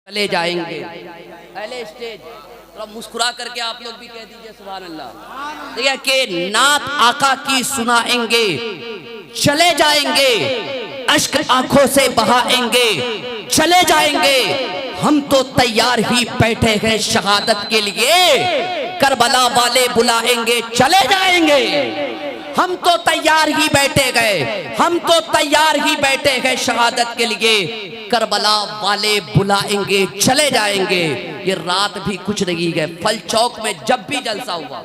चले जाएंगे। पहले स्टेज थोड़ा मुस्कुरा करके आप लोग भी कह दीजिए सुभान अल्लाह। देखिए कि नात आका की सुनाएंगे, चले जाएंगे, अश्क आंखों से बहाएंगे, चले जाएंगे। हम तो तैयार ही बैठे हैं शहादत के लिए, करबला वाले बुलाएंगे, चले जाएंगे। हम तो तैयार ही बैठे गए, हम तो तैयार ही बैठे हैं शहादत के लिए, करबला वाले बुलाएंगे, चले जाएंगे। ये रात भी कुछ नहीं है। फल चौक में जब भी जलसा हुआ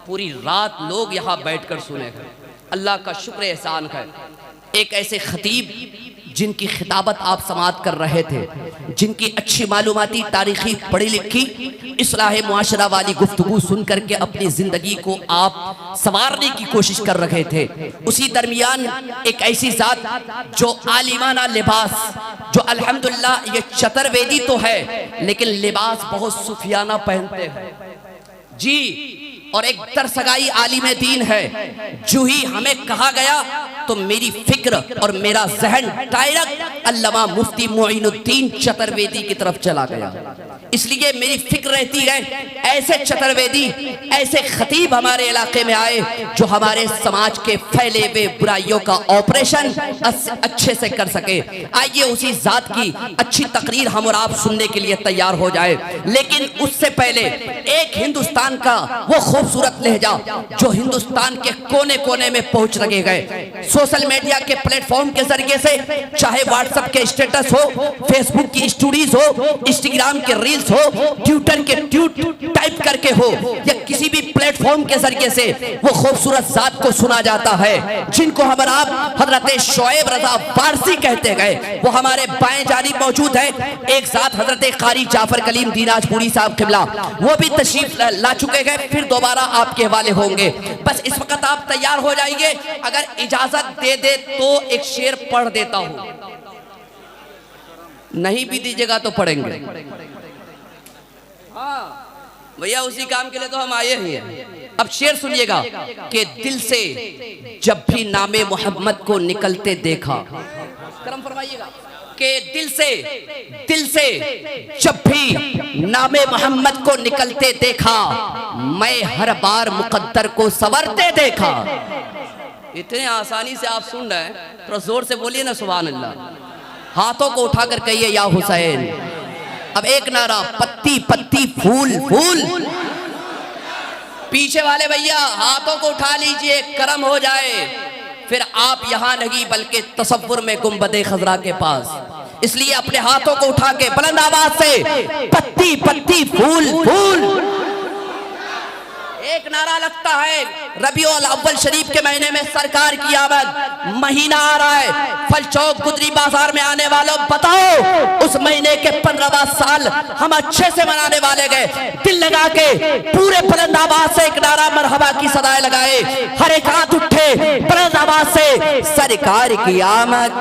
पूरी रात लोग यहाँ बैठकर सुने हैं। अल्लाह का शुक्र एहसान है। एक ऐसे खतीब जिनकी खिताबत आप समाअत कर रहे थे, जिनकी अच्छी मालूमाती तारीखी पढ़ी लिखी इस्लाह मुआशरा वाली गुफ्तगू सुन करके अपनी ज़िंदगी को आप संवारने की कोशिश कर रहे थे, उसी दरमियान एक ऐसी ज़ात जो आलिमाना लिबास, जो अल्हम्दुलिल्लाह ये चतुर्वेदी तो है लेकिन लिबास बहुत सूफियाना पहनते हैं जी, और एक तरसगाई आलिम दीन है। जो ही हमें कहा गया तो मेरी फिक्र और मेरा जहन डायरेक्ट अल्लामा मुफ्ती मोइनुद्दीन चतुर्वेदी की तरफ चला गया। इसलिए मेरी फिक्र रहती है ऐसे चतुर्वेदी, ऐसे खतीब हमारे इलाके में आए जो हमारे समाज के फैले हुए बुराइयों का ऑपरेशन अच्छे से कर सके। आइए उसी जात की अच्छी तकरीर हम और आप सुनने के लिए तैयार हो जाए। लेकिन उससे पहले एक हिंदुस्तान का वो खूबसूरत लहजा जो हिंदुस्तान के कोने कोने में पहुंच लगे गए, सोशल मीडिया के प्लेटफॉर्म के जरिए से, चाहे व्हाट्सएप के स्टेटस हो, फेसबुक की स्टोरीज हो, इंस्टाग्राम के रील्स हो, ट्विटर के ट्वीट टाइप करके हो, या किसी भी प्लेटफॉर्म के जरिए से वो खूबसूरत जात को सुना जाता है जिनको हम आप हजरत शोएब रजा फारसी कहते गए। वो हमारे बाएं जानिब मौजूद है। एक साथ हजरत कारी जाफर कलीम दीनाजपुरी साहब किबला वो भी तशरीफ ला चुके हैं, फिर दोबारा आपके हवाले होंगे। बस इस वक्त आप तैयार हो जाइए। अगर इजाजत दे दे तो एक शेर पढ़ देता हूं, नहीं भी दीजिएगा तो पढ़ेंगे। हाँ भैया, उसी काम के लिए तो हम आए ही हैं। अब शेर सुनिएगा कि दिल से जब भी नामे मोहम्मद को निकलते देखा, करम फरमाइएगा कि दिल से जब भी नामे मोहम्मद को निकलते देखा, मैं हर बार मुकद्दर को संवरते देखा। इतने आसानी से आप सुन रहे हैं, थोड़ा जोर से बोलिए ना सुभान अल्लाह। हाथों को उठाकर कहिए या हुसैन। अब एक नारा, पत्ती पत्ती फूल फूल। पीछे वाले भैया हाथों को उठा लीजिए, करम हो जाए। फिर आप यहां नहीं बल्कि तसव्वुर में गुंबदे खजरा के पास। इसलिए अपने हाथों को उठा के बुलंद आवाज से पत्ती पत्ती फूल फूल एक नारा लगता है। रबीउल अव्वल शरीफ के महीने में सरकार की आमद महीना आ रहा है। फल चौक गुदरी बाजार में आने वालों बताओ, उस महीने के 15वां साल हम अच्छे से मनाने वाले गए। दिल लगा के पूरे बुलंद आवाज से एक नारा मरहबा की सदाएं लगाए। हर एक हाथ उठे बुलंद आवाज से सरकार की आमद।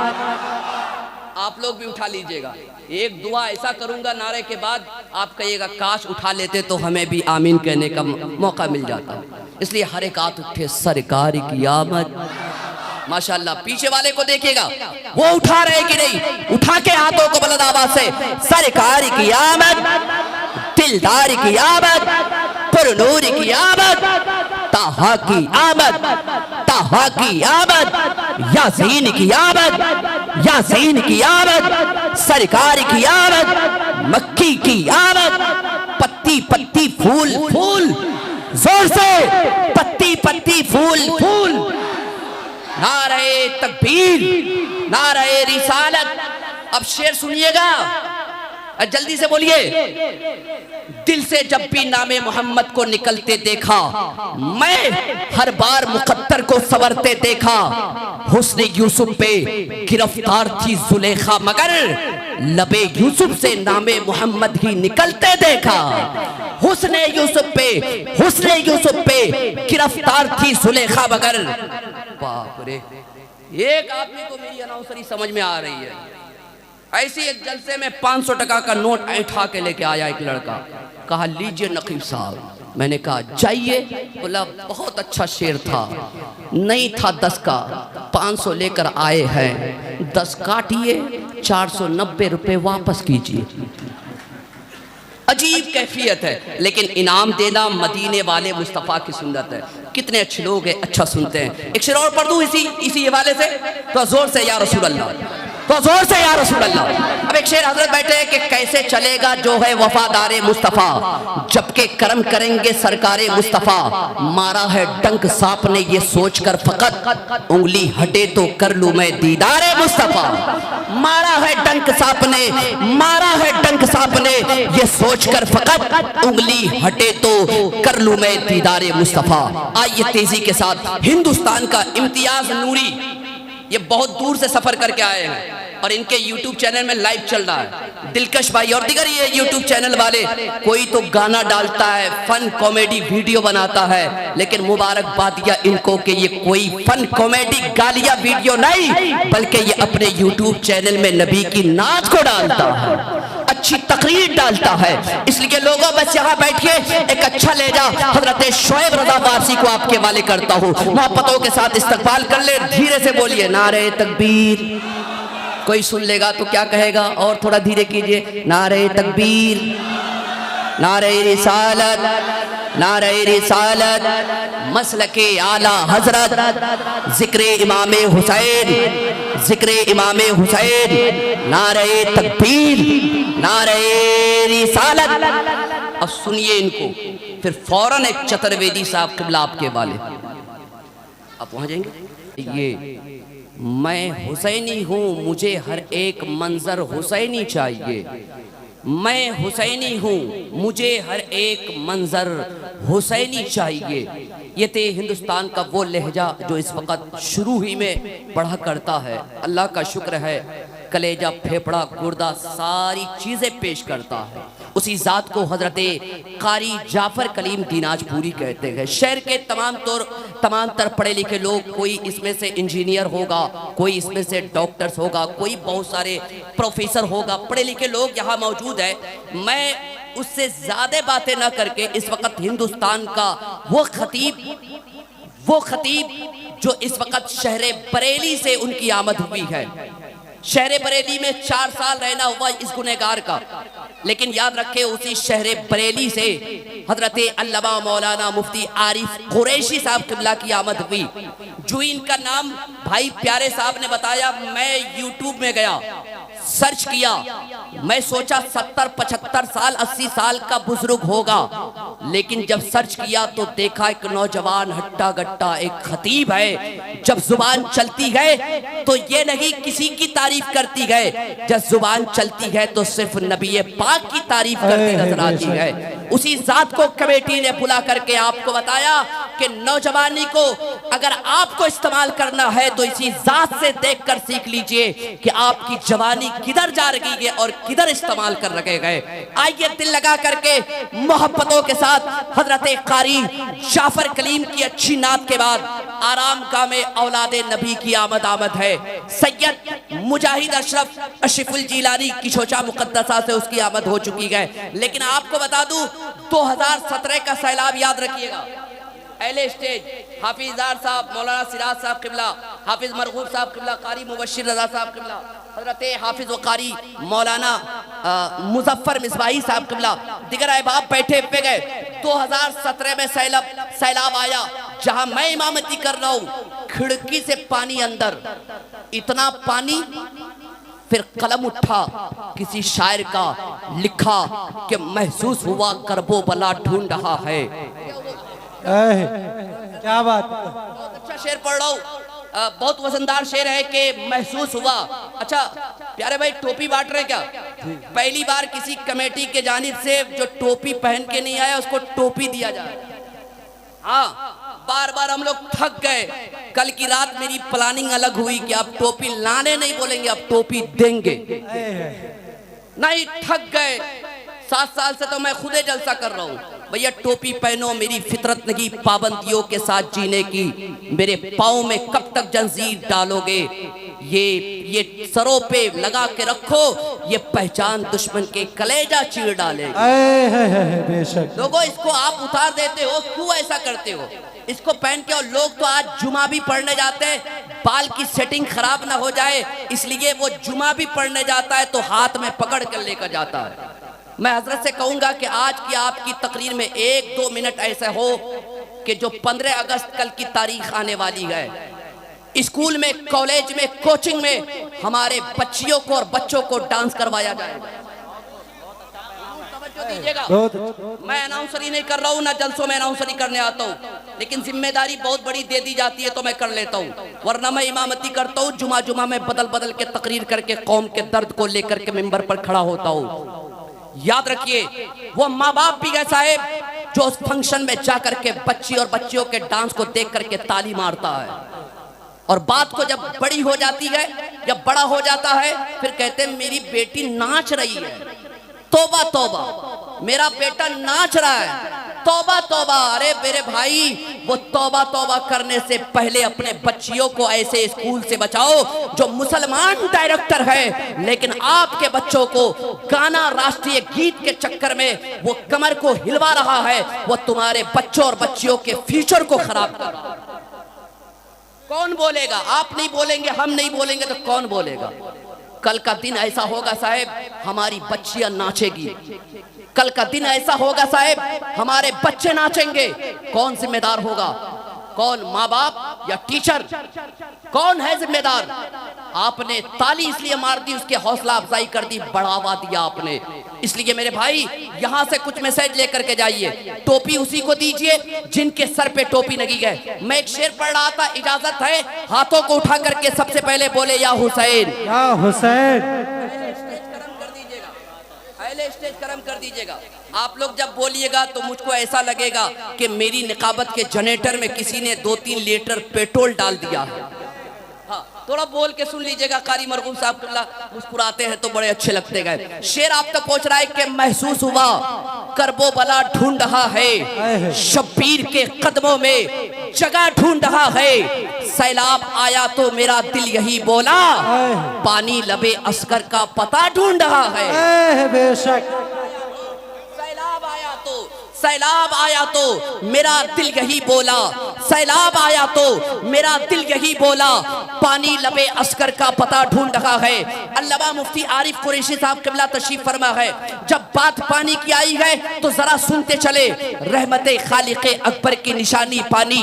आप लोग भी उठा लीजिएगा। एक दुआ ऐसा करूंगा नारे के बाद, आप कहिएगा काश उठा लेते तो हमें भी आमीन कहने का मौका मिल जाता। इसलिए हर एक हाथ उठे सरकार की आमद। माशाअल्लाह। पीछे वाले को देखिएगा, वो उठा रहे कि नहीं, उठा के हाथों को बुलंद आवाज से सरकार की आमद, दिलदार की आमद, पुरनूर की आमद, ताहा की आमद, ताहा की आमद, यासीन की आमद, यासीन की आमद, सरकार की आमद, मक्की की आमद, पत्ती पत्ती फूल फूल। जोर से पत्ती पत्ती फूल फूल। नारे तकबीर, नारे रिसालत। अब शेर सुनिएगा, जल्दी से बोलिए। दिल से जब भी नामे मोहम्मद को निकलते देखा, मैं हर बार मुकद्दर को संवरते देखा। हुस्न यूसुफ पे गिरफ्तार थी जुलेखा, मगर लबे यूसुफ से नामे मोहम्मद ही निकलते देखा। हुस्न यूसुफ पे गिरफ्तार थी जुलेखा, मगर बाप रे, एक आदमी को मेरी अनाउंसरी समझ में आ रही है। ऐसी एक जलसे में 500 टका का नोट ऐठा के लेके आया एक लड़का। कहा लीजिए नकीब साहब। मैंने कहा जाइए। बोला बहुत अच्छा शेर था, नहीं था 10 का, 500 लेकर आए हैं, 10 काटिए, 490 रुपये वापस कीजिए। अजीब कैफियत है, लेकिन इनाम देना मदीने वाले मुस्तफ़ा की सुन्नत है। कितने अच्छे लोग हैं, अच्छा सुनते हैं। एक शेर और पढ़ दूं इसी हवाले से, तो जोर से या रसूल अल्लाह, तो जोर से या रसूल अल्लाह। अब एक शेर हजरत बैठे हैं कि कैसे चलेगा जो है वफादारे मुस्तफ़ा, जबकि करम करेंगे सरकारे मुस्तफ़ा। मारा है डंक सांप ने ये सोचकर फकत, उंगली हटे तो कर लूं मैं दीदारे मुस्तफ़ा। मारा है डंक सांप ने, मारा है डंक सांप ने ये सोचकर फकत, उंगली हटे तो कर लूं मैं दीदारे मुस्तफ़ा। आइए तेजी के साथ, हिंदुस्तान का इम्तियाज नूरी ये बहुत दूर से सफर करके आए हैं और इनके YouTube चैनल में लाइव चल रहा है। दिलकश भाई और दिगर ये YouTube चैनल वाले, कोई तो गाना डालता है, फन कॉमेडी वीडियो बनाता है, लेकिन मुबारकबादिया इनको कि ये कोई फन कॉमेडी गालियां वीडियो नहीं, बल्कि ये अपने YouTube चैनल में नबी की नात को डालता है, अच्छी तकरीर डालता है। इसलिए लोगों बस यहाँ बैठिए, एक अच्छा ले जा हजरत शोएब रज़ा वारसी को आपके वाले करता हूँ, मोहब्बतों के साथ इस्तकबाल कर ले। धीरे से बोलिए नारे तकबीर। कोई सुन लेगा तो क्या कहेगा, और थोड़ा धीरे कीजिए। नारे तकबीर, नारे रिसालत, नारे रिसालत, मसलके आला हजरत, जिक्रे इमामे हुसैन, जिक्रे इमामे हुसैन, नारे तकबीर, नारे रिसालत। अब सुनिए इनको, फिर फौरन एक चतुर्वेदी साहब किबला आपके वाले, आप वहां जाएंगे। ये मैं हुसैनी हूँ, मुझे हर एक मंजर हुसैनी चाहिए। मैं हुसैनी हूँ, मुझे हर एक मंजर हुसैनी चाहिए। ये थे हिंदुस्तान का वो लहजा जो इस वक्त शुरू ही में पढ़ा करता है। अल्लाह का शुक्र है, कलेजा, फेफड़ा, गुर्दा सारी चीज़ें पेश करता है। उसी ज़ात को हज़रत कारी जाफ़र कलीम दीनाजपुरी कहते हैं। शहर के तमाम तर पढ़े लिखे लोग, कोई इसमें से इंजीनियर होगा, कोई इसमें से डॉक्टर्स होगा, कोई बहुत सारे प्रोफेसर होगा, पढ़े लिखे लोग यहाँ मौजूद है। मैं उससे ज़्यादा बातें ना करके इस वक्त हिंदुस्तान का वो खतीब जो इस वक्त शहर बरेली से उनकी आमद हुई है। शहर बरेली में 4 साल रहना हुआ इस गुनहगार का, लेकिन याद रखे उसी शहर बरेली से हजरत अल्लामा मौलाना मुफ्ती आरिफ कुरैशी साहब किबला की आमद हुई। जो इनका नाम भाई प्यारे साहब ने बताया, मैं यूट्यूब में गया, सर्च किया, मैं सोचा 70, 75 साल, 80 साल का बुजुर्ग होगा, लेकिन जब सर्च किया तो देखा एक नौजवान हट्टा गट्टा एक खतीब है। जब जुबान चलती है तो ये नहीं किसी की तारीफ करती है, जब जुबान चलती है तो सिर्फ नबी पाक की तारीफ करती नजर आती है। उसी जात को कमेटी ने बुला करके आपको बताया कि नौजवानी को अगर आपको इस्तेमाल करना है तो इसी जात से देखकर सीख लीजिए कि आपकी जवानी किधर जा रही है और किधर इस्तेमाल कर रखे गए। आइए दिल लगा करके मोहब्बतों के साथ हजरत कारी जाफर कलीम की अच्छी नात के बाद आराम गाह में औलादे नबी की आमद है। सैयद मुजाहिद अशरफ अशरफुल जिलानी की छोचा मुकद्दसा से उसकी आमद हो चुकी है। लेकिन आपको बता दूं 2017 का सैलाब याद रखिएगा। अहले स्टेज हाफिज़ार साहब, मौलाना सिराज साहब किबला, हाफिज मरगूब साहब किबला, कारी मुबश्शिर रजा साहब किबला, हजरत हाफिज व कारी मौलाना मुजफ्फर मिसबाही साहब किबला, दिगर अहबाब बैठे पे गए। 2017 में सैलाब आया, जहां मैं इमामती कर रहा हूँ, खिड़की से पानी अंदर, इतना पानी। फिर कलम उठा किसी शायर का, लिखा कि महसूस हुआ करबो बला ढूंढ रहा है। क्या बात, बहुत अच्छा शेर पढ़ रहा हूँ, बहुत वजनदार शेर है कि महसूस हुआ। अच्छा प्यारे भाई, टोपी बांट रहे क्या? पहली बार किसी कमेटी के जानिब से जो टोपी पहन के नहीं आया उसको टोपी दिया जाए। हाँ, बार बार हम लोग थक गए। कल की रात मेरी प्लानिंग अलग हुई कि आप टोपी लाने नहीं बोलेंगे, आप टोपी देंगे। नहीं, थक गए। 7 साल से तो मैं खुदे जलसा कर रहा हूँ। भैया टोपी पहनो, मेरी फितरत नहीं पाबंदियों के साथ जीने की। मेरे पाँव में कब तक जंजीर डालोगे? ये सरों पे लगा के रखो, ये पहचान दुश्मन के कलेजा चीर डालेगी। बेशक लोगों, इसको आप उतार देते हो, क्यों ऐसा करते हो? इसको पहन के, और लोग तो आज जुमा भी पढ़ने जाते हैं, बाल की सेटिंग खराब ना हो जाए इसलिए वो जुमा भी पढ़ने जाता है तो हाथ में पकड़ कर लेकर जाता है। मैं हजरत से कहूंगा कि आज की आपकी तकरीर में 1-2 मिनट ऐसे हो कि जो 15 अगस्त कल की तारीख आने वाली है, स्कूल में, कॉलेज में, कोचिंग में हमारे बच्चियों को और बच्चों को डांस करवाया जाएगा। दीजिएगा, मैं अनाउंसरी नहीं कर रहा हूँ, ना जलसों में अनाउंसरी करने आता हूँ, लेकिन जिम्मेदारी बहुत बड़ी दे दी जाती है तो मैं कर लेता हूँ, वरना मैं इमामती करता हूँ। जुमा जुमा में बदल बदल के तकरीर करके कौम के दर्द को लेकर के मिंबर पर खड़ा होता हूँ। याद रखिए, वो माँ बाप भी गए साहेब जो उस फंक्शन में जाकर के बच्ची और बच्चियों के डांस को देख करके ताली मारता है, और बात को जब बड़ी हो जाती है, जब बड़ा हो जाता है, फिर कहते हैं मेरी बेटी नाच रही है। तौबा तौबा, मेरा बेटा नाच रहा है, तौबा तौबा। अरे मेरे भाई, वो तौबा तौबा करने से पहले अपने बच्चियों को ऐसे स्कूल से बचाओ जो मुसलमान डायरेक्टर है, लेकिन आपके बच्चों को गाना, राष्ट्रीय गीत के चक्कर में वो कमर को हिलवा रहा है, वो तुम्हारे बच्चों और बच्चियों के फ्यूचर को खराब कर रहा है। कौन बोलेगा? आप नहीं बोलेंगे, हम नहीं बोलेंगे तो कौन बोलेगा? कल का दिन ऐसा होगा साहेब, हमारी बच्चियां नाचेगी। कल का दिन ऐसा होगा साहेब, हमारे बच्चे नाचेंगे। कौन जिम्मेदार होगा? कौन? माँ बाप या टीचर? कौन है जिम्मेदार? आपने ताली इसलिए मार दी, उसके हौसला अफजाई कर दी, बढ़ावा दिया आपने। इसलिए मेरे भाई, यहां से कुछ मैसेज लेकर के जाइए। टोपी उसी को दीजिए जिनके सर पे टोपी लगी है। मैं एक शेर पढ़ रहा था, इजाजत है? हाथों को उठा करके सबसे पहले बोले या हुसैन, या हुसैन। पहले स्टेज करम कर दीजिएगा। आप लोग जब बोलिएगा तो मुझको ऐसा लगेगा कि मेरी निकाबत के जनरेटर में किसी ने 2-3 लीटर पेट्रोल डाल दिया है। हाँ, थोड़ा बोल के सुन लीजिएगा। कारी मरहूम साहब मुस्कुराते हैं तो बड़े अच्छे लगते गए। शेर आप तक पहुंच रहा है कि महसूस हुआ करबो बला ढूंढ रहा है, शब्बीर के कदमों में जगह ढूंढ रहा है। सैलाब आया तो मेरा दिल यही बोला, पानी लबे अस्कर का पता ढूंढ रहा है। बेशक सैलाब आया तो मेरा दिल यही बोला, सैलाब आया तो मेरा दिल यही बोला, पानी लबे अस्कर का पता ढूंढ रहा है। अल्लामा मुफ्ती आरिफ कुरैशी साहब क़िबला तशरीफ फरमा है। जब बात पानी की आई है तो जरा सुनते चले। रहमते खालिक़े अकबर की निशानी पानी,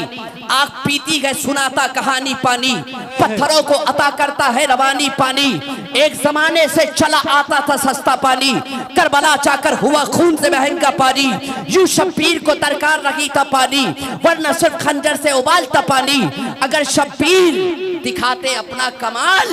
आग पीती है सुनाता कहानी पानी, पत्थरों को अता करता है रवानी पानी। एक जमाने से चला आता था सस्ता पानी, करबला जाकर हुआ खून से महंगा पानी। यूं शब्बीर को दरकार रही था पानी, वरना सिर्फ खंजर से उबालता पानी। अगर शब्बीर दिखाते अपना कमाल,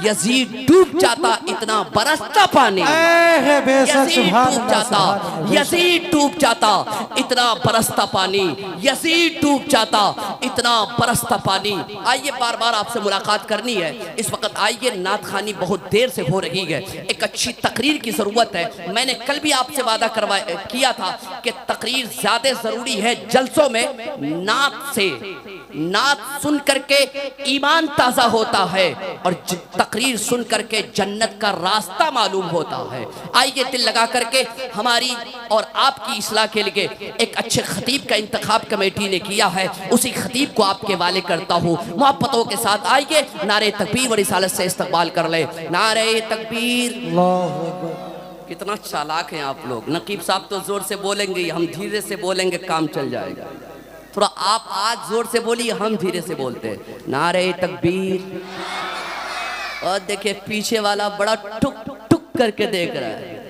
यजीद डूब जाता इतना बरसता पानी। यजीद डूब जाता, यजीद डूब जाता इतना बरसता पानी, यजीद डूब जाता इतना बरसता पानी। आइए, बार बार आपसे मुलाकात करनी है इस वक्त। आइए, नात खानी बहुत देर से हो रही है, एक अच्छी तकरीर की जरूरत है। मैंने कल भी आपसे वादा किया था कि तकरीर ज्यादा जरूरी है जलसों में। नात से, नात सुन करके ईमान ताजा होता है और तकरीर सुन करके जन्नत का रास्ता मालूम होता है। आइए, दिल लगा करके हमारी और आपकी इस्लाह के लिए एक अच्छे खतीब का इंतखाब कमेटी ने किया है, उसी खतीब को आपके वाले करता हूँ मोहब्बतों के साथ। आइए, नारे तकबीर और रिसालत से इस्तकबाल कर ले। नारे तकबीर। कितना चालाक हैं आप लोग। नकीब साहब तो जोर से बोलेंगे, हम धीरे से बोलेंगे, काम चल जाएगा। थोड़ा आप आज जोर से बोलिए, हम धीरे से बोलते हैं। नारे तकबीर। और देखिए, पीछे वाला बड़ा टुक टुक करके देख रहा है।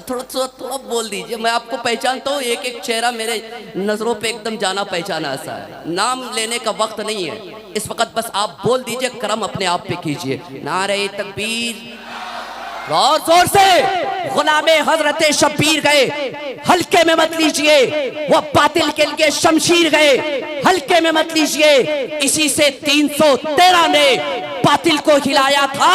थोड़ा बोल दीजिए। मैं आपको पहचानता हूँ, एक एक चेहरा मेरे नजरों पे एकदम जाना पहचाना सा है। नाम लेने का वक्त नहीं है इस वक्त, बस आप बोल दीजिए, करम अपने आप पे कीजिए। नारे तकबीर। और जोर से। गुलामे हजरत शब्बीर गए, हल्के में मत लीजिए। वो बातिल के लिए शमशीर गए, हल्के में मत लीजिए। इसी से 313 ने बातिल को हिलाया था।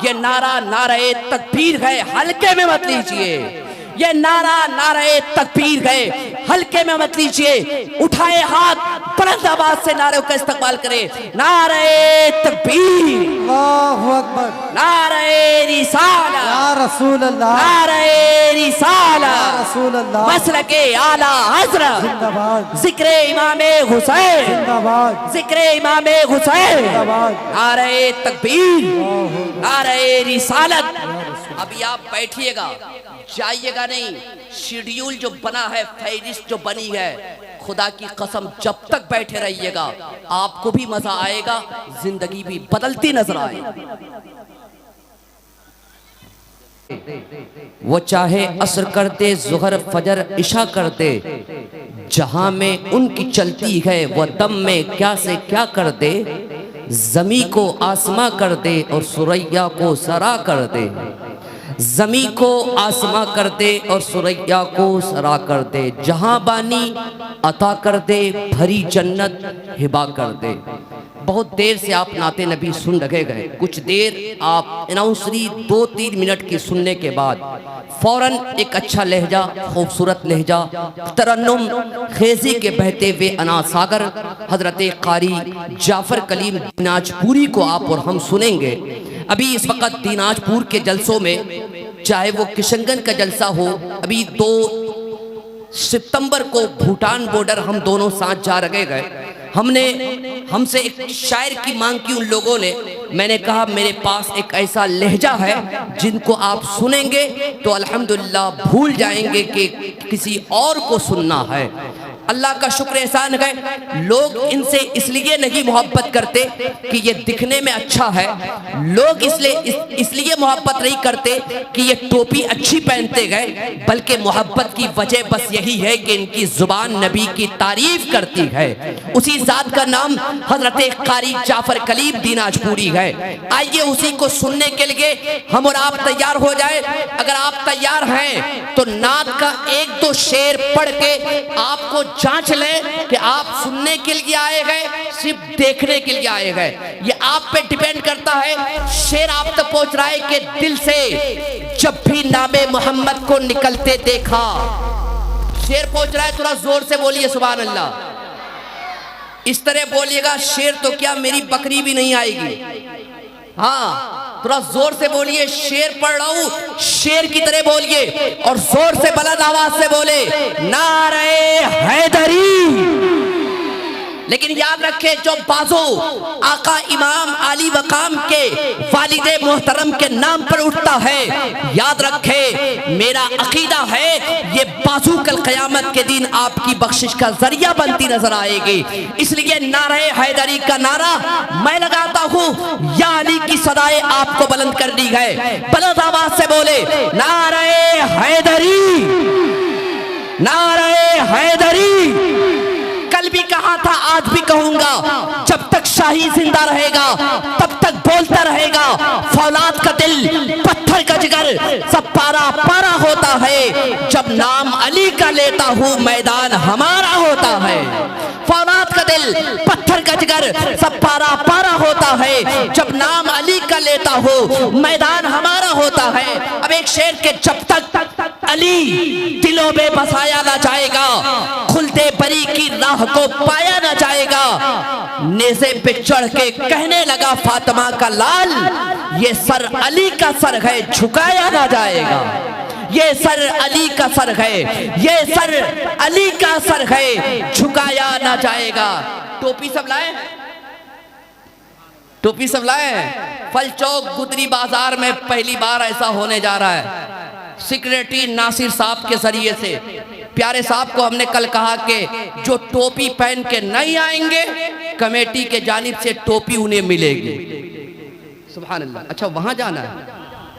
ये नारा नारे तकबीर है, हल्के में मत लीजिए। ये नारा नारे तकबीर है, हल्के में मत लीजिए। उठाए हाथ, बुलंद आवाज से नारे का इस्तकबाल करें। नारे तकबीर, अल्लाहु अकबर, नारे रिसाला, या रसूल अल्लाह, नारे रिसाला, या रसूल अल्लाह, मसलके आला हज़रत, जिंदाबाद, जिक्रे इमामे हुसैन, जिंदाबाद, जिक्रे इमामे हुसैन, जिंदाबाद, नारे तकबीर, नारे रिसालत, अभी आप बैठिएगा, जाइएगा नहीं। शेड्यूल जो बना है, फहरिस्त जो बनी है, खुदा की कसम जब तक बैठे रहिएगा आपको भी मजा आएगा, जिंदगी भी बदलती नजर आएगी। वो चाहे असर कर दे, जुहर फजर इशा कर दे, जहां में उनकी चलती है वो दम में क्या से क्या कर दे। जमी को आसमां कर दे और सुरैया को सरा कर दे। जमी को आसमां कर दे और सुरैया को सरा कर दे। जहां बानी अता कर दे, भरी जन्नत हिबा कर दे। बहुत देर से आप नाते नबी सुन रखे गए, कुछ देर आप अनाउंसरी 2-3 मिनट की सुनने के बाद फौरन एक अच्छा लहजा, खूबसूरत लहजा, तरन्नुम खेजी के बहते हुए अना सागर हजरत कारी जाफर कलीम दिनाजपुरी को आप और हम सुनेंगे। अभी इस वक्त दिनाजपुर के जलसों में, चाहे वो किशनगंज का जलसा हो, अभी 2 सितंबर को भूटान बॉर्डर हम दोनों साथ जा रहे गए। हमसे एक शायर की मांग की उन लोगों ने। मैंने कहा मेरे पास एक ऐसा लहजा है जिनको आप सुनेंगे तो अल्हम्दुलिल्लाह भूल जाएंगे कि किसी और को सुनना है। अल्लाह का शुक्र एहसान है, लोग इनसे इसलिए नहीं मोहब्बत करते कि ये दिखने में अच्छा है, लोग इसलिए मोहब्बत नहीं करते कि ये टोपी अच्छी पहनते गए, बल्कि मोहब्बत की वजह बस यही है कि इनकी जुबान नबी की तारीफ करती है। उसी जात का नाम हजरत कारी जाफर कलीम दिनाजपुरी है। आइए उसी को सुनने के लिए हम और आप तैयार हो जाए। अगर आप तैयार हैं तो नात का 1-2 शेर पढ़ के आपको जांच लें कि आप सुनने के लिए आए गए, सिर्फ देखने के लिए आए गए। ये आप पे डिपेंड करता है। शेर आप तक पहुंच रहा है कि दिल से जब भी नामे मोहम्मद को निकलते देखा। शेर पहुंच रहा है, थोड़ा जोर से बोलिए सुभान अल्लाह। इस तरह बोलिएगा, शेर तो क्या मेरी बकरी भी नहीं आएगी। हाँ, थोड़ा जोर से बोलिए, शेर पढ़ रहा हूं, शेर की तरह बोलिए और जोर से बुलंद आवाज से बोले, नारे हैदरी। लेकिन याद रखे, जो बाजू आका इमाम अली वकाम के वालिदे मोहतरम के नाम पर उठता है, याद रखे मेरा अकीदा है ये बाजू कल क़यामत के दिन आपकी बख्शिश का जरिया बनती नजर आएगी। इसलिए नारे हैदरी का नारा मैं लगाता हूँ, या अली की सदाएं आपको बुलंद करनी है। बुलंद आवाज से बोले, नारे हैदरी, नारे हैदरी। कल भी कहा था, आज भी कहूंगा, जब तक शाही जिंदा रहेगा तब तक बोलता रहेगा। फौलाद का दिल पत्थर का जिगर सब पारा पारा होता है। जब नाम अली का लेता हूँ मैदान हमारा होता है। फौलाद का दिल पत्थर का जिगर सब पारा पारा होता है। जब नाम अली का लेता हूँ मैदान हमारा होता है। अब एक शेर के, जब तक अली दिलों में बसाया ना जाएगा, खुलते बरी की राह को पाया ना जाएगा। नेज़े पे चढ़ के कहने लगा फातिमा का लाल, ये सर अली का सर है झुकाया ना जाएगा। ये सर अली का सर है, ये सर अली का सर है झुकाया ना जाएगा। टोपी सब लाए, टोपी सब लाए। फल चौक गुदरी बाजार में पहली बार ऐसा होने जा रहा है, सेक्रेटरी नासिर साहब के जरिए से। प्यारे साहब को हमने कल कहा कि जो टोपी पहन के नहीं आएंगे, कमेटी के जानिब से टोपी उन्हें मिलेगी। सुभान अल्लाह। अच्छा, वहां जाना है।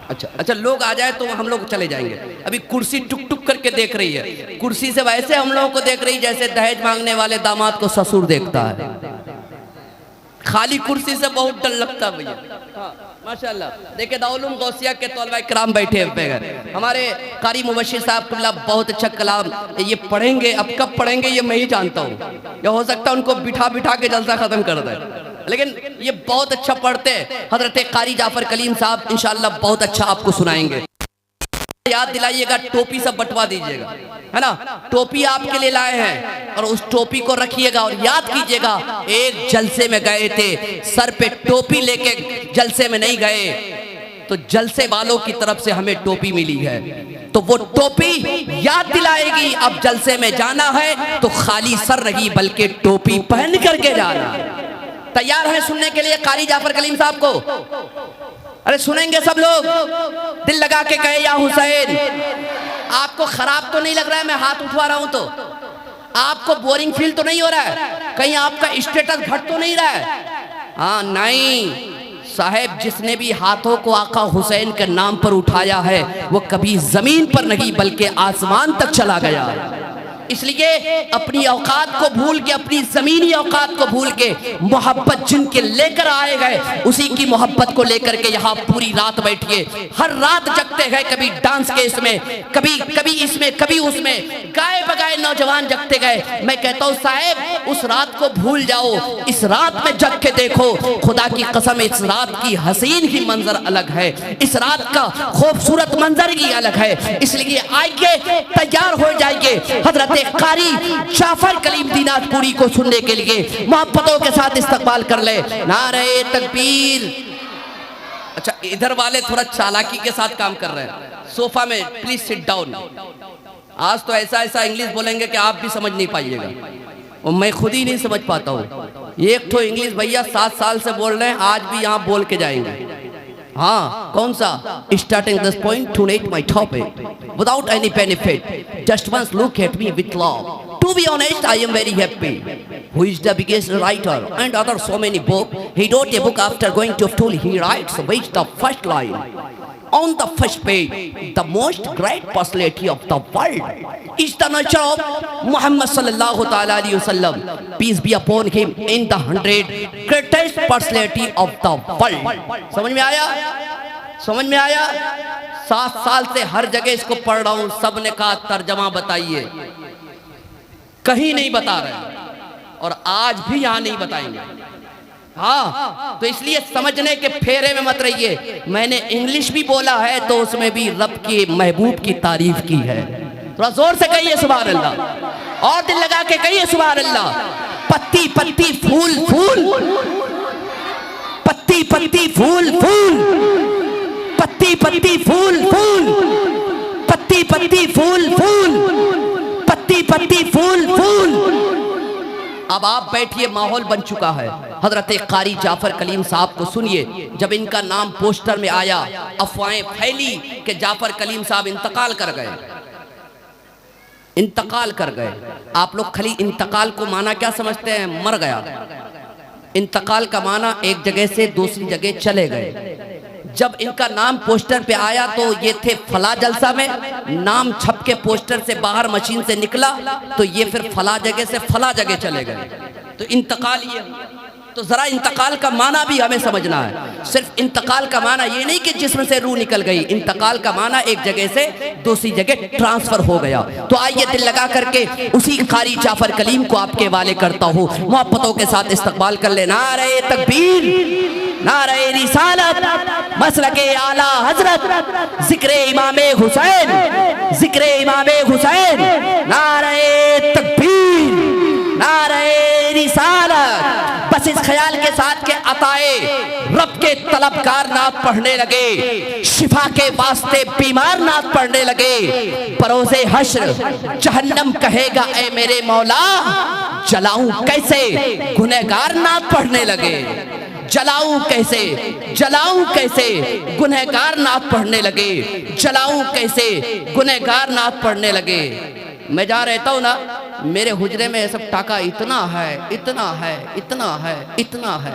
अच्छा, लोग आ जाए तो हम लोग चले जाएंगे। अभी कुर्सी टुक टुक करके देख रही है, कुर्सी से वैसे हम लोगों को देख रही जैसे दहेज मांगने वाले दामाद को ससुर देखता है। खाली कुर्सी से बहुत डर लगता है भैया। हाँ, माशाल्लाह। देखिए दाउलुम गौसिया के तौलबा इकराम बैठे हुए हैं। हमारे कारी मुबश्शिर साहब कबला बहुत अच्छा कलाम ये पढ़ेंगे। अब कब पढ़ेंगे ये मैं ही जानता हूँ, या हो सकता है उनको बिठा बिठा के जलसा खत्म कर दे, लेकिन ये बहुत अच्छा पढ़ते हैं। हजरत कारी जाफर कलीम साहब इंशाअल्लाह बहुत अच्छा आपको सुनाएंगे। याद दिलाइएगा, टोपी सब बंटवा दीजिएगा, है ना। टोपी आपके लिए लाए हैं और उस टोपी को रखिएगा और याद कीजिएगा, एक जलसे में गए थे, सर पे टोपी लेके जलसे में नहीं गए, तो जलसे वालों की तरफ से हमें टोपी मिली है, तो वो टोपी याद दिलाएगी। अब जलसे में जाना है तो खाली सर नहीं बल्कि टोपी पहन करके जाना। तैयार है सुनने के लिए कारी जाफर कलीम साहब को? अरे सुनेंगे सब लोग, दिल लगा के कहे या हुसैन। आपको खराब तो नहीं लग रहा है मैं हाथ उठवा रहा हूं तो? आपको बोरिंग फील तो नहीं हो रहा है? कहीं आपका स्टेटस घट तो नहीं रहा है? हाँ नहीं साहब, जिसने भी हाथों को आका हुसैन के नाम पर उठाया है वो कभी जमीन पर नहीं बल्कि आसमान तक चला गया। इसलिए अपनी औकात को भूल के, अपनी जमीनी औकात को भूल के मोहब्बत जिनके लेकर आए गए उसी की मोहब्बत को लेकर के यहाँ पूरी रात बैठिए। हर रात जगते गए, कभी डांस के इसमें, कभी इसमें, कभी उसमें, गाए बगाए नौजवान जगते गए। मैं कहता हूँ साहब उस रात को भूल जाओ, इस रात में जग के देखो। खुदा की कसम इस रात की हसीन ही मंजर अलग है, इस रात का खूबसूरत मंजर ही अलग है। इसलिए आइए तैयार हो जाइए हजरत कारी जाफर कलीम दीनाजपुरी को सुनने के लिए मोहब्बतों के साथ इस्तकबाल कर ले। नारे तकबीर। अच्छा इधर वाले थोड़ा चालाकी के साथ काम कर रहे हैं, सोफा में प्लीज सिट डाउन। आज तो ऐसा ऐसा इंग्लिश बोलेंगे कि आप भी समझ नहीं पाइएगा, और मैं खुद ही नहीं समझ पाता हूँ। एक तो इंग्लिश भैया 7 साल से बोल रहे हैं, आज भी यहाँ बोल के जाएंगे। हाँ कौन सा? Starting this point tonight my topic without any benefit, just once look at me with love. To be honest, I am very happy. Who is the biggest writer and other so many books? He wrote a book after going to school. He writes with the first line on the first page, the most great personality of the world is the nature of Muhammad sallallahu ta'ala alayhi wasallam. Peace be upon him in the 100 greatest personality of the world. समझ में आया? समझ में आया? 7 साल से हर जगह इसको पढ़ रहा हूँ, सबने कहा तर्जमा बताइए, कहीं नहीं बता रहे और आज भी यहाँ नहीं बताएंगे। हाँ तो इसलिए समझने के फेरे में मत रहिए। मैंने इंग्लिश भी बोला है तो उसमें भी रब के महबूब की तारीफ की है। थोड़ा जोर से कहिए सुभान अल्लाह, और दिल लगा के कहिए सुभान अल्लाह। पत्ती पत्ती फूल फूल, पत्ती पत्ती फूल फूल, पत्ती पत्ती फूल फूल, पत्ती पत्ती फूल फूल, पत्ती पत्ती फूल फूल। अब आप बैठिए, माहौल बन चुका है। हजरत कारी जाफर कलीम साहब को सुनिए। जब इनका नाम पोस्टर में आया अफवाहें फैली कि जाफर कलीम साहब इंतकाल कर गए, इंतकाल कर गए। आप लोग खाली इंतकाल को माना क्या समझते हैं? मर गया। इंतकाल का माना एक जगह से दूसरी जगह चले गए। जब इनका नाम पोस्टर पे आया तो ये थे फला जलसा में, नाम छप के पोस्टर से बाहर मशीन से निकला तो ये फिर फला जगह से फला जगह चले गए। तो इंतकाल ये, तो जरा इंतकाल का माना भी हमें समझना है। सिर्फ इंतकाल का माना ये नहीं कि जिस्म से रूह निकल गई, इंतकाल का माना एक जगह से दूसरी जगह ट्रांसफर हो गया। तो आइए दिल लगा करके उसी कारी जाफर कलीम को आपके वाले करता हूँ, मोहब्बतों के साथ इस्तकबाल कर ले। नारे तकबीर, नारे रिसालत, मसलके आला हजरत, जिक्रे इमामे हुसैन, जिक्रे इमामे हुसैन। नारे तकबीर, नारे रिसालत। बस इस ख्याल के साथ के अताए रब के तलबगार नात पढ़ने लगे, शिफा के वास्ते बीमार नात पढ़ने लगे। परोसे हश्र जहन्नम कहेगा ए मेरे मौला, जलाऊं कैसे? गुनहगार नात पढ़ने लगे। जलाऊं कैसे, जलाऊं कैसे? गुनहगार नात पढ़ने लगे। जलाऊं कैसे? गुनहगार नात पढ़ने लगे। मैं जा रहता हूँ ना, मेरे हुजरे में सब टाका इतना है, इतना है, इतना है, इतना है।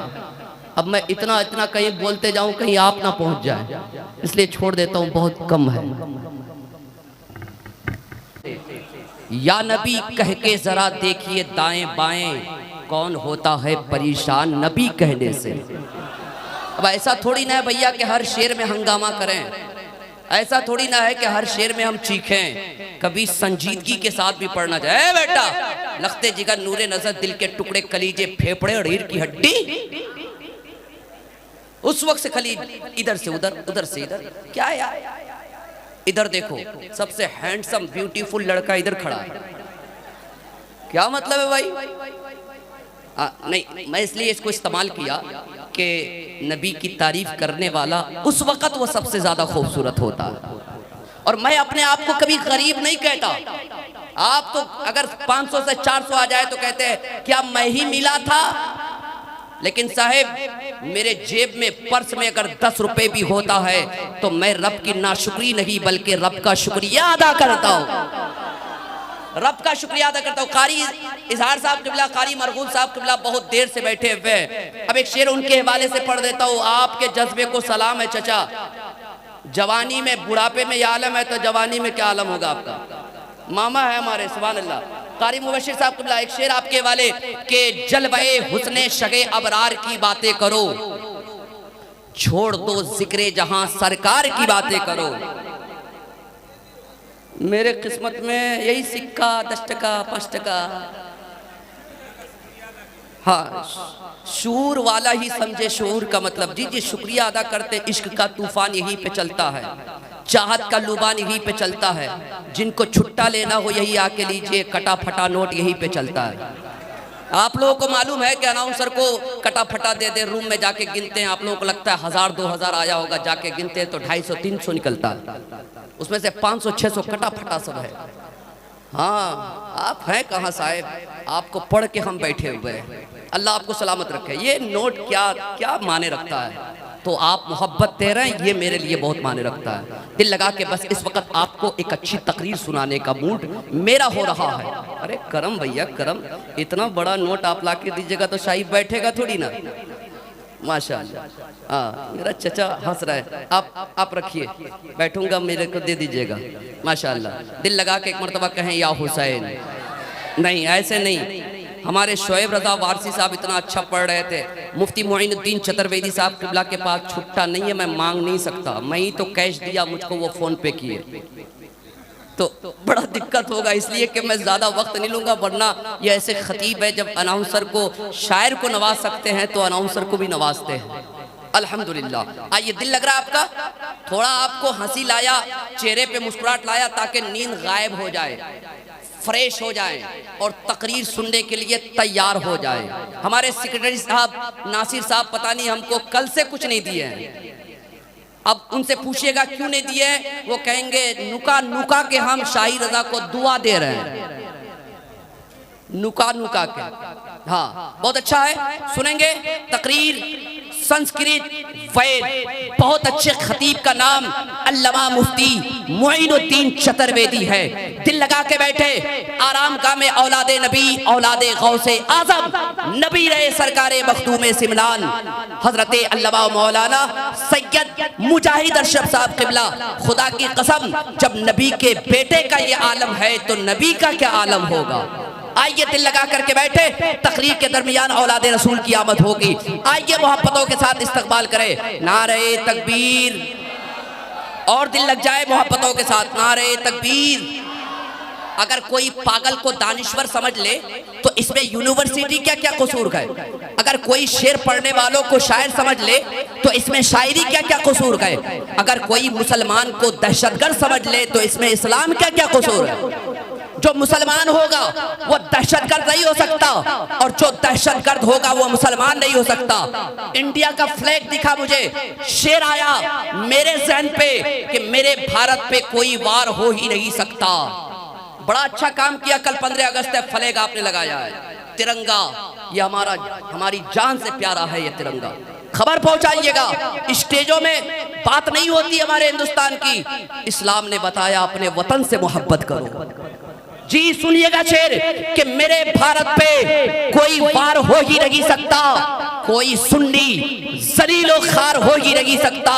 अब मैं इतना इतना कहीं बोलते जाऊं कहीं आप ना पहुंच जाए, इसलिए छोड़ देता हूं, बहुत कम है। या नबी कह के जरा देखिए दाएं बाएं, कौन होता है परेशान नबी कहने से। अब ऐसा थोड़ी ना है भैया कि हर शेर में हंगामा करें, ऐसा थोड़ी ना है कि हर शेर में हम चीखें। कभी संजीदगी के साथ भी पढ़ना चाहिए। बेटा लखते जिगर नूरे नजर दिल के टुकड़े कलीजे फेफड़े और रीढ़ की हड्डी, उस वक्त से खाली इधर से उधर, उधर से इधर। क्या यार, इधर देखो सबसे हैंडसम ब्यूटीफुल लड़का इधर खड़ा है, क्या मतलब है भाई? नहीं, मैं इसलिए इसको इस्तेमाल किया कि नबी की तारीफ करने वाला उस वक्त वो सबसे ज्यादा खूबसूरत होता है। और मैं अपने आप को कभी गरीब नहीं कहता। आप तो अगर 500 से 400 आ जाए तो कहते हैं क्या मैं ही मिला था? लेकिन साहब मेरे जेब में पर्स में अगर 10 रुपए भी होता है तो मैं रब की नाशुक्री नहीं बल्कि रब का शुक्रिया अदा करता हूँ। रब का शुक्रिया अदा करता हूँ। कारी इजहार साहब किबला, कारी मरगूब साहब किबला बहुत देर से बैठे हुए हैं। अब एक शेर उनके हवाले से पढ़ देता हूँ। आपके जज्बे को सलाम है चचा। जवानी में बुढ़ापे में यह आलम है तो जवानी में क्या आलम होगा आपका। मामा है हमारे, सुभान अल्लाह। कारी मुबशिर साहब किबला एक शेर आपके वाले के जलवे हुस्ने शगे अबरार की बातें करो, छोड़ दो जिक्रे जहां सरकार की बातें करो। मेरे किस्मत में यही सिक्का 10 टका 5 टका, हाँ शूर वाला ही समझे शूर का मतलब। जी जी शुक्रिया अदा करते। इश्क का तूफान यहीं पे चलता है, चाहत का लुबान यहीं पे चलता है। जिनको छुट्टा लेना हो यही आके लीजिए, कटा फटा नोट यहीं पे चलता है। आप लोगों को मालूम है कि अनाउंसर को कटा फटा दे दे, रूम में जाके गिनते हैं, आप लोगों को लगता है 1000 2000 आया होगा, जाके गिनते हैं तो 250 300 निकलता है, उसमें से 500 600 कटा फटा सब है। हाँ आप हैं कहाँ साहब, आपको पढ़ के हम बैठे हुए हैं। अल्लाह आपको सलामत रखे। ये नोट क्या क्या माने रखता है, तो आप मोहब्बत दे रहे हैं, ये मेरे लिए बहुत माने रखता है। दिल लगा के बस इस वक्त आपको एक अच्छी तकरीर सुनाने का मूड मेरा हो रहा है। अरे करम भैया करम, इतना बड़ा नोट आप ला के दीजिएगा तो शाही बैठेगा थोड़ी ना। माशाअल्लाह, हाँ मेरा चचा हंस रहा है। आप रखिए, बैठूंगा, मेरे को दे दीजिएगा। माशाअल्लाह, दिल लगा के एक मरतबा कहें या हुसैन। नहीं ऐसे नहीं, हमारे शोएब रजा वारसी साहब इतना अच्छा पढ़ रहे थे। मुफ्ती मोइनुद्दीन चतुर्वेदी साहब किबला के पास छुट्टा नहीं है, मैं मांग नहीं सकता, मैं ही तो कैश दिया, मुझको वो फोन पे किए, तो बड़ा दिक्कत होगा, इसलिए कि मैं ज़्यादा वक्त नहीं लूँगा। वरना ये ऐसे खतीब है, जब अनाउंसर को शायर को नवाज सकते हैं तो अनाउंसर को भी नवाजते हैं। अल्हम्दुलिल्लाह। आइए, दिल लग रहा है आपका, थोड़ा आपको हंसी लाया, चेहरे पे मुस्कुराहट लाया ताकि नींद गायब हो जाए, फ्रेश हो जाए और तकरीर सुनने के लिए तैयार हो जाए। हमारे सेक्रेटरी साहब नासिर साहब पता नहीं हमको कल से कुछ नहीं दिए हैं। अब उनसे पूछिएगा क्यों नहीं दिए, वो कहेंगे नुका नुका के हम शाही रजा को दुआ दे रहे हैं, नुका नुका के। हाँ बहुत अच्छा है, सुनेंगे तकरीर संस्कृत वैद। बहुत अच्छे खतीब का नाम अल्लामा मुफ्ती मोइनुद्दीन चतुर्वेदी है। दिल लगा के बैठे, आराम गाह में औलादे नबी औलादे गौसे आजम नबी रहे सरकारे मखदूमे सिमलान हजरते अल्लामा मौलाना सैयद मुजाहिद अरशद साहब किबला। खुदा की कसम, जब नबी के बेटे का ये आलम है तो नबी का क्या आलम होगा। आइए दिल लगा करके बैठे, तकरीर के दरमियान औलादे रसूल की आमद होगी। आइए मोहब्बतों के साथ इस्तकबाल करें, नारे तकबीर, और दिल लग जाए मोहब्बतों के साथ, नारे तकबीर। अगर कोई पागल को दानिश्वर समझ ले तो इसमें यूनिवर्सिटी क्या क्या कसूर है। अगर कोई शेर पढ़ने वालों को शायर समझ ले तो इसमें शायरी क्या क्या कसूर है। अगर कोई मुसलमान को दहशतगर्द समझ ले तो इसमें इस्लाम क्या क्या कसूर है। जो मुसलमान होगा वो दहशतगर्द नहीं हो सकता, और जो दहशतगर्द होगा वो मुसलमान नहीं हो सकता। इंडिया का फ्लैग दिखा मुझे, शेर आया मेरे ज़हन पे कि मेरे भारत पे कोई वार हो ही नहीं सकता। बड़ा अच्छा काम किया, कल 15 अगस्त है, फ्लैग आपने लगाया है, तिरंगा ये हमारी जान से प्यारा है ये तिरंगा। खबर पहुंचाइएगा, स्टेजों में बात नहीं होती हमारे हिंदुस्तान की, इस्लाम ने बताया अपने वतन से मोहब्बत करो। जी सुनिएगा शेर कि मेरे भारत पे कोई वार हो ही नहीं सकता, कोई सुन्नी जलीलो खार हो ही नहीं सकता,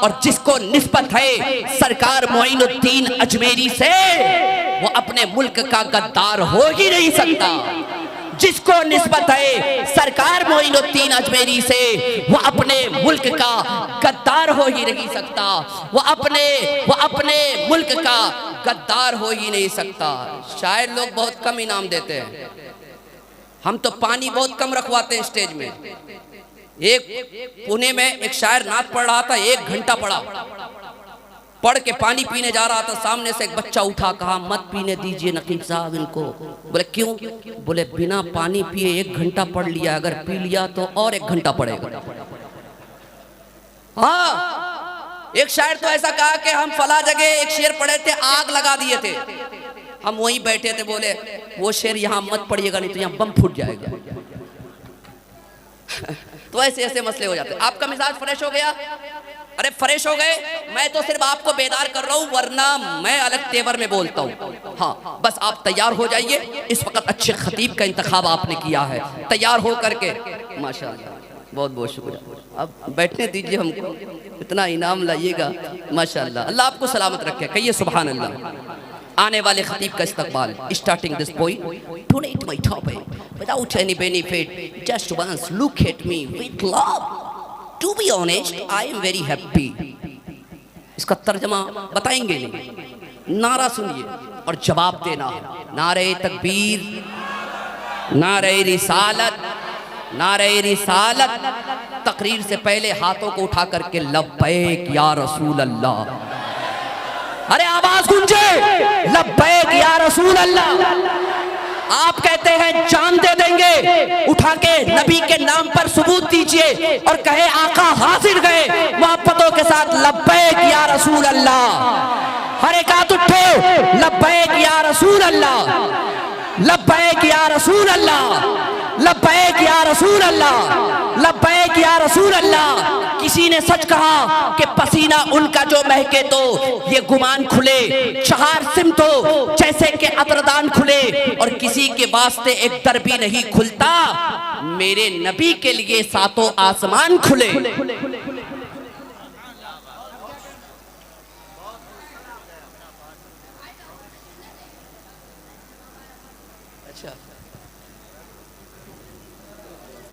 और जिसको निस्बत है सरकार मोइनुद्दीन अजमेरी से वो अपने मुल्क का गद्दार हो ही नहीं सकता। जिसको निस्बत है सरकार मोइनुद्दीन अजमेरी से वो अपने मुल्क का गद्दार हो ही नहीं सकता, वो अपने मुल्क का गद्दार हो ही नहीं सकता। शायर लोग बहुत कम इनाम देते हैं, हम तो पानी बहुत कम रखवाते हैं स्टेज में। एक पुणे में एक शायर नात पढ़ रहा था, 1 घंटा पढ़ा, पढ़ के पानी पीने जा रहा था, सामने से एक बच्चा उठा, कहा मत पीने दीजिए नकीब साहब इनको। बोले क्यों? बोले बिना पानी पिए 1 घंटा पढ़ लिया, अगर पी लिया तो और 1 घंटा पड़ेगा। हाँ, एक शायर तो ऐसा कहा कि हम फला जगह एक शेर पढ़े थे, आग लगा दिए थे, हम वहीं बैठे थे, बोले वो शेर यहाँ मत पढ़िएगा नहीं तो यहाँ बम फूट जाएगा। तो ऐसे ऐसे मसले हो जाते हैं। आपका मिजाज फ्रेश हो गया, अरे फ्रेश हो गए, मैं तो सिर्फ आपको बेदार कर रहा हूँ, वरना मैं अलग तेवर में बोलता हूँ। हाँ, बस आप तैयार हो जाइए, इस वक्त अच्छे खतीब का इंतखाब आपने किया है, तैयार हो करके माशाअल्लाह, बहुत बहुत शुक्रिया। अब बैठने दीजिए हमको, इतना इनाम लाइएगा माशाअल्लाह। अल्लाह आपको सलामत रखे, कहिए सुभान अल्लाह। आने वाले खतीब का इस्तकबाल, starting this point, donate my topic without any benefit, just once look at me with love, to be honest I am very happy। इसका तर्जमा बताएंगे नहीं, नारा सुनिए और जवाब देना है। नारे तकबीर, नारे रिसालत, नारे रिसालत। तकरीर से पहले हाथों को उठा करके लब्बैक या रसूल अल्लाह, अरे आवाज गूंजे, लब्बैक या रसूल अल्लाह। आप कहते हैं जान दे देंगे, उठा के नबी के नाम पर सबूत दीजिए और कहे आका हाजिर गए मोहब्बतों के साथ, लब्बैक या रसूल अल्लाह। हर एक हाथ उठे, लब्बैक या रसूल अल्लाह, लब्बैक या रसूल अल्लाह, लब्बैक या रसूल अल्लाह, लब्बैक या रसूल अल्लाह। किसी ने सच कहा कि पसीना उनका जो महके तो ये गुमान खुले, चार सिमत हो जैसे कि अतरदान खुले, और किसी के वास्ते एक दर भी नहीं खुलता, मेरे नबी के लिए सातों आसमान खुले। अच्छा,